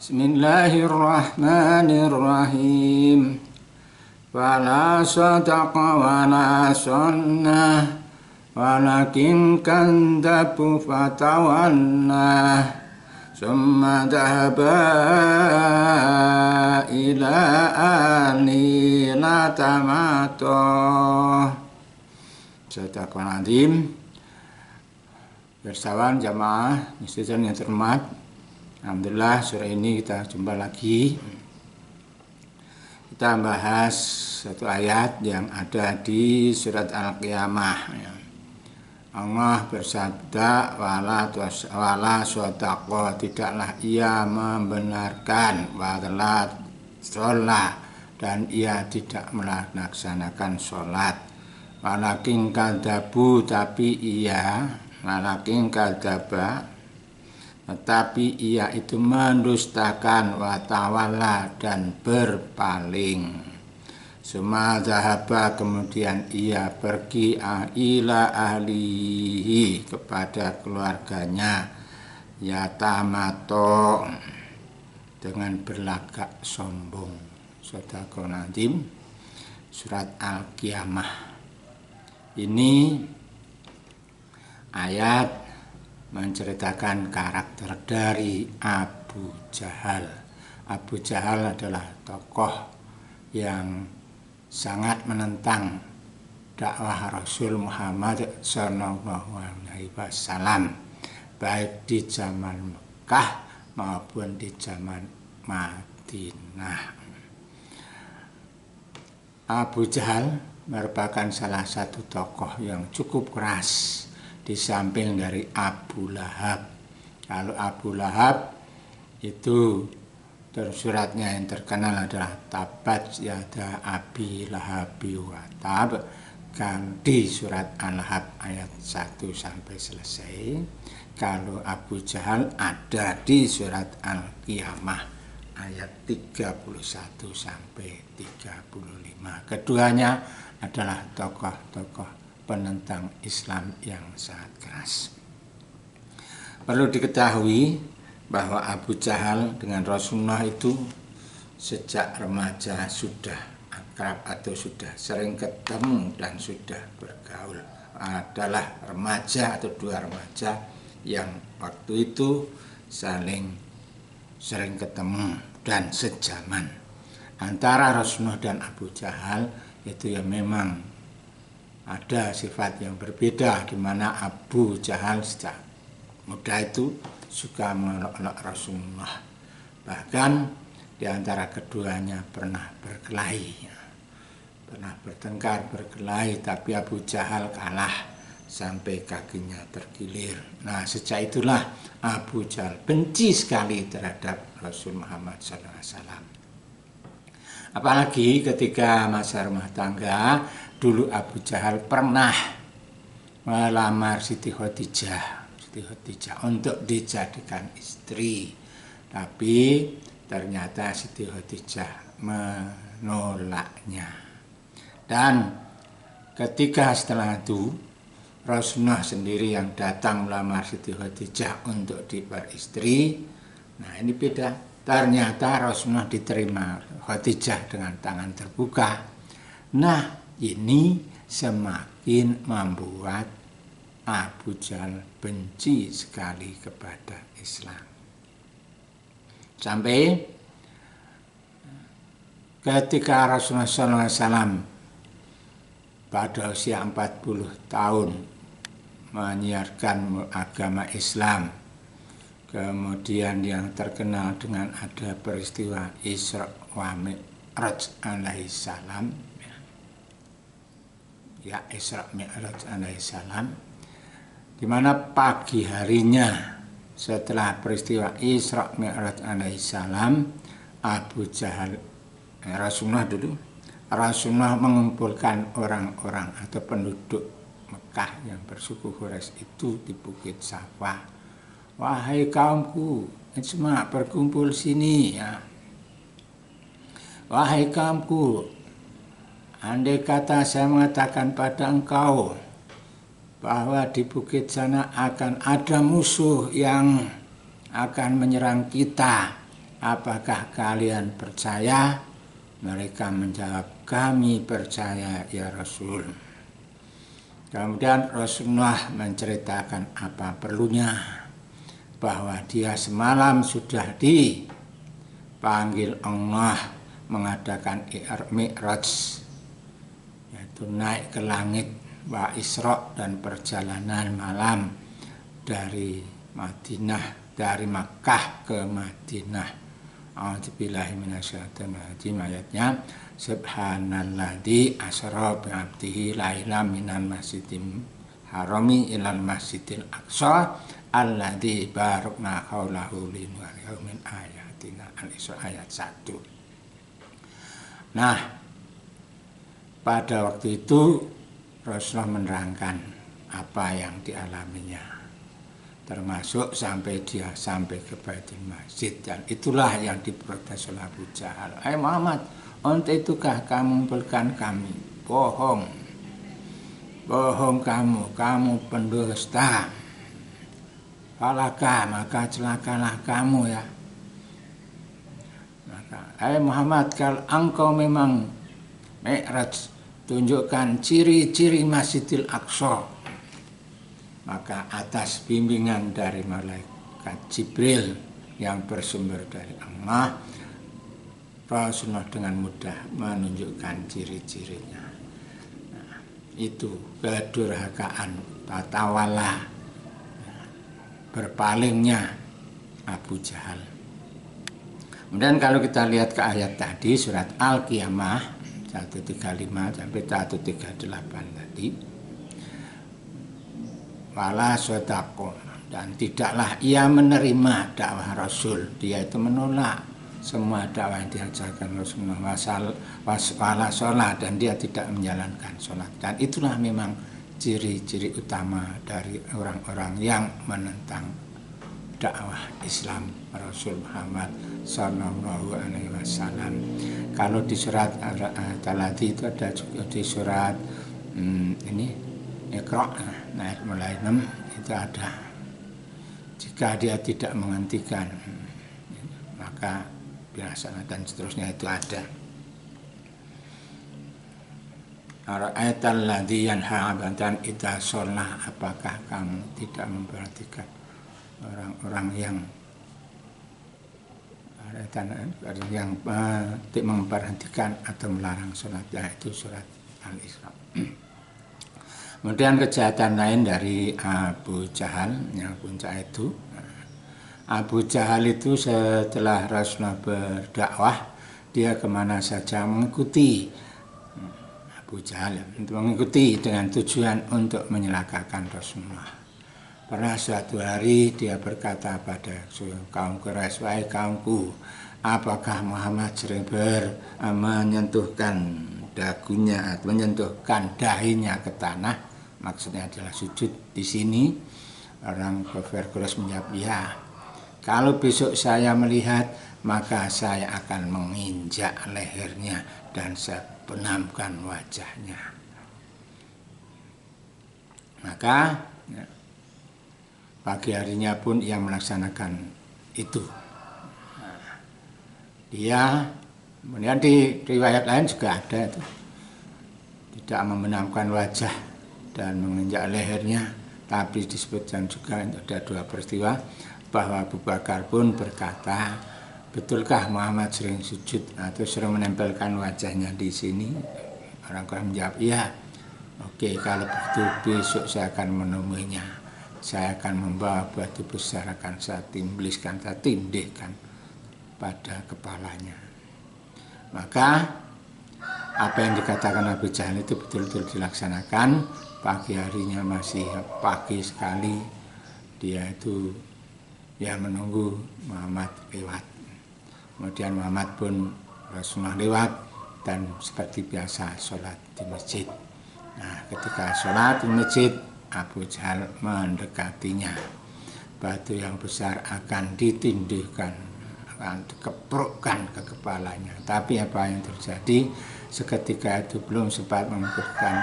Bismillahirrahmanirrahim. Wala sadaqa wala sunnah walakin kadzabu fatawalla summa dhahaba ila alina tamato. Sadaqal azim. Bersawan jamaah muslimin yang terhormat, alhamdulillah sore ini kita jumpa lagi. Kita bahas satu ayat yang ada di surat Al-Qiyamah. Allah bersabda, wala sodaqo, tidaklah ia membenarkan, wala sholat, dan ia tidak melaksanakan sholat. Walakin kadzabu, tapi ia walakin kadzaba, tetapi ia itu mendustakan, watawalla, dan berpaling. Summa zahaba, kemudian ia pergi ila ahlihi, kepada keluarganya, yatamato, dengan berlagak sombong. Sadaqal azim. Surat Al-Qiyamah. Ini ayat menceritakan karakter dari Abu Jahal. Abu Jahal adalah tokoh yang sangat menentang dakwah Rasul Muhammad SAW, baik di zaman Mekah maupun di zaman Madinah. Abu Jahal merupakan salah satu tokoh yang cukup keras di samping dari Abu Lahab. Kalau Abu Lahab itu suratnya yang terkenal adalah tabat yada abi lahabi wa tab, kan di surat Al-Lahab ayat 1 sampai selesai. Kalau Abu Jahal ada di surat Al-Qiyamah ayat 31 sampai 35. Keduanya adalah tokoh-tokoh penentang Islam yang sangat keras. Perlu diketahui bahwa Abu Jahal dengan Rasulullah itu sejak remaja sudah akrab atau sudah sering ketemu dan sudah bergaul. Adalah remaja atau dua remaja yang waktu itu saling sering ketemu dan sejaman. Antara Rasulullah dan Abu Jahal itu ya memang ada sifat yang berbeda, di mana Abu Jahal sejak muda itu suka menolak Rasulullah. Bahkan di antara keduanya pernah berkelahi, pernah bertengkar, berkelahi, tapi Abu Jahal kalah sampai kakinya terkilir. Nah, sejak itulah Abu Jahal benci sekali terhadap Rasul Muhammad SAW. Apalagi ketika masa rumah tangga, dulu Abu Jahal pernah melamar Siti Khadijah untuk dijadikan istri, tapi ternyata Siti Khadijah menolaknya. Dan ketika setelah itu Rasulullah sendiri yang datang melamar Siti Khadijah untuk diperistri. Nah, ini beda. Ternyata Rasulullah diterima Khadijah dengan tangan terbuka. Nah, ini semakin membuat Abu Jahal benci sekali kepada Islam. Sampai ketika Rasulullah SAW pada usia 40 tahun menyiarkan agama Islam, kemudian yang terkenal dengan ada peristiwa Isra wa Mi'raj alaihissalam, ya Isra Mi'raj alaihissalam, di mana pagi harinya setelah peristiwa Isra Mi'raj alaihissalam, Abu Jahal, Rasulullah mengumpulkan orang-orang atau penduduk Mekah yang bersuku Quraisy itu di Bukit Safa. Wahai kaumku, semua berkumpul sini ya. Wahai kaumku, andai kata saya mengatakan pada engkau bahwa di bukit sana akan ada musuh yang akan menyerang kita, apakah kalian percaya? Mereka menjawab, kami percaya ya Rasul. Kemudian Rasulullah menceritakan apa perlunya, bahwa dia semalam sudah dipanggil Allah mengadakan Mi'raj, yaitu naik ke langit, wa Isra, dan perjalanan malam dari Makkah ke Madinah. A'udzubillahi minasyaitonir rajim. Ayatnya, subhanalladzi asra bi 'abdihi lailan minal masjidil harami ilal masjidil aqsa alladzi barakna haulahu linuriyahu min ayatina. Al-Isra ayat 1. Nah, pada waktu itu Rasulullah menerangkan apa yang dialaminya, termasuk sampai ke Baitul Masjid, dan itulah yang diprotes oleh Abu Jahal. Muhammad, untuk itukah kamu mengumpulkan kami? Bohong kamu pendusta. Falaka, maka celakalah kamu ya. Maka, Muhammad, kalau engkau memang Mi'raj, tunjukkan ciri-ciri Masjidil Aqsa. Maka atas bimbingan dari malaikat Jibril yang bersumber dari Allah, Rasulullah dengan mudah menunjukkan ciri-cirinya. Nah, itu kedurhakaan, tatawala, berpalingnya Abu Jahal. Kemudian kalau kita lihat ke ayat tadi, surat Al-Qiyamah 135 sampai 138 tadi, wala sodako, dan tidaklah ia menerima dakwah Rasul. Dia itu menolak semua dakwah yang diajarkan Rasulullah, wala sholat, dan dia tidak menjalankan sholat. Dan itulah memang ciri-ciri utama dari orang-orang yang menentang dakwah Islam Rasul Muhammad Sallallahu Alaihi Wasallam. Kalau di surat Al-Talati itu ada juga di surat ini Iqra, ayat mulai 6 itu ada. Jika dia tidak menghentikan, maka binasa, dan seterusnya itu ada. Ara'aital ladzi yanha 'abdan idza shalah, apakah kamu tidak memperhatikan orang-orang yang memperhatikan atau melarang sholat, yaitu surat Al-Isra. Kemudian kejahatan lain dari Abu Jahal yang puncak itu, Abu Jahal itu setelah Rasulullah berdakwah, dia kemana saja mengikuti. Abu Jahal mengikuti dengan tujuan untuk menyelakakan Rasulullah. Pernah suatu hari dia berkata pada kaum Quraisy, wahai kaumku, apakah Muhammad sering menyentuhkan dagunya, menyentuhkan dahinya ke tanah? Maksudnya adalah sujud di sini. Orang kafir Quraisy menjawab, ya. Kalau besok saya melihat, maka saya akan menginjak lehernya dan saya benamkan wajahnya. Maka pagi harinya pun ia melaksanakan itu. Dia, kemudian di riwayat lain juga ada itu, tidak membenamkan wajah dan menginjak lehernya, tapi disebutkan juga ada dua peristiwa bahwa Abu Bakar pun berkata, betulkah Muhammad sering sujud atau sering menempelkan wajahnya di sini? Orang-orang menjawab, iya. Oke, kalau begitu besok saya akan menemuinya. Saya akan membawa batu besar, akan saya timbliskan, saya tindihkan pada kepalanya. Maka apa yang dikatakan Abu Jahal itu betul-betul dilaksanakan. Pagi harinya masih pagi sekali, dia itu ya menunggu Muhammad lewat. Kemudian Muhammad pun Rasulullah lewat, dan seperti biasa sholat di masjid. Nah, ketika sholat di masjid, Abu Jahal mendekatinya. Batu yang besar akan ditindihkan, akan dikeprukkan ke kepalanya. Tapi apa yang terjadi? Seketika itu belum sempat mengeprukkan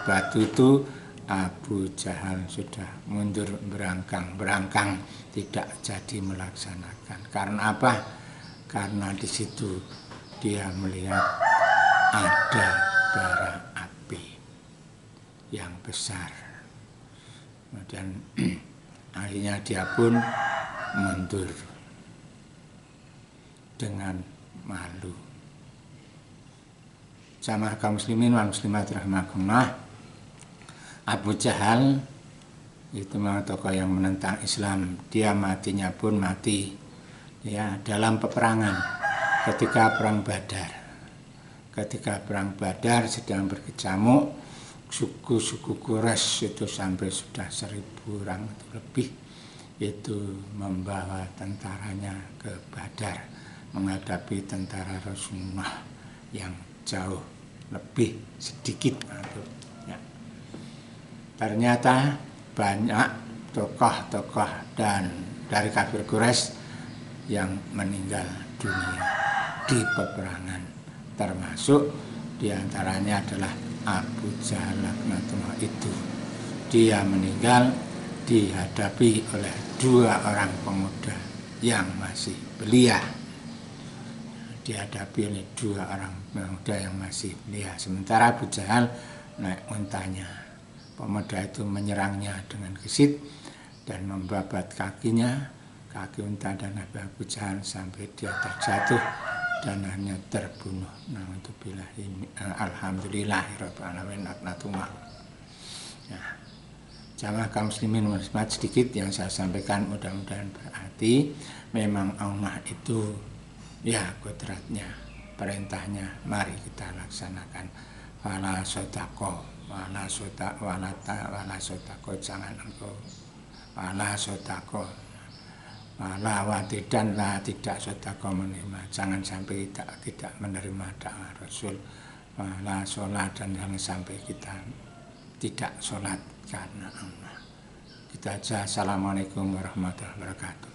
batu itu, Abu Jahal sudah mundur berangkang, tidak jadi melaksanakan. Karena apa? karena di situ dia melihat ada bara api yang besar. Kemudian akhirnya dia pun mundur dengan malu. Jamaah kaum muslimin wal muslimat rahimakumullah, Abu Jahal itu memang tokoh yang menentang Islam. Dia matinya pun mati ya dalam peperangan ketika perang Badar. Ketika perang Badar sedang berkecamuk, suku-suku Quraisy itu sampai sudah 1.000 orang lebih itu membawa tentaranya ke Badar menghadapi tentara Rasulullah yang jauh lebih sedikit. Ya. Ternyata banyak tokoh-tokoh dan dari kafir Quraisy yang meninggal dunia di peperangan, termasuk diantaranya adalah Abu Jahal laknatullah itu. Dia meninggal dihadapi oleh 2 orang pemuda yang masih belia. Dihadapi oleh 2 orang pemuda yang masih belia. Sementara Abu Jahal naik untanya. Pemuda itu menyerangnya dengan gesit dan membabat kakinya, kaki unta dan Abu Jahal sampai dia terjatuh dan hanya terbunuh. Alhamdulillahirabbil alamin laknatullah. Ya. Jamaah kaum muslimin wal muslimat, sedikit yang saya sampaikan mudah-mudahan berarti. Memang Allah itu ya kodratnya, perintahnya mari kita laksanakan. Wala sodako, wala sodako, jangan engkau wala sodako, wala watidan lah tidak sodako menerima, jangan sampai tidak menerima dakwah Rasul. Wala sholat, dan jangan sampai kita tidak sholat karena Allah. Kita aja. Assalamualaikum warahmatullahi wabarakatuh.